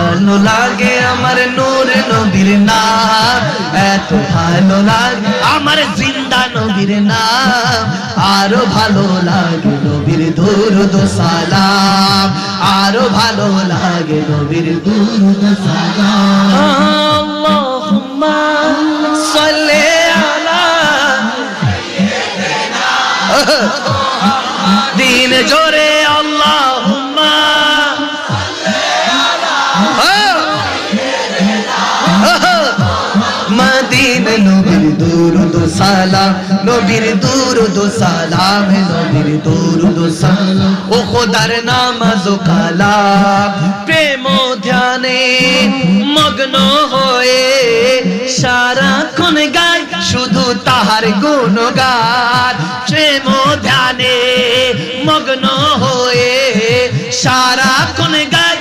ভালো লাগে আমার নূর নবীর নাম, এত ভালো লাগে আমার জিন্দা নবীর নাম, আরো ভালো লাগে নবীর দুরূদ সালাম, আরো ভালো লাগে নবীর দুরূদ সালাম। আল্লাহুম্মা সাল্লি আলা দিন জোরে আল্লাহুম্মা মদিনা নবীর দুরূদ সালাম, নবীর দুরূদ সালাম, নবীর দুরূদ সালাম। ও খোদার নামাজ ও কালাম প্রেম ধ্যানে মগ্ন হয়ে সারাক্ষণ গাই শুধু তাহার গুণগান, প্রেম ধ্যানে মগ্ন হয়ে সারাক্ষণ গাই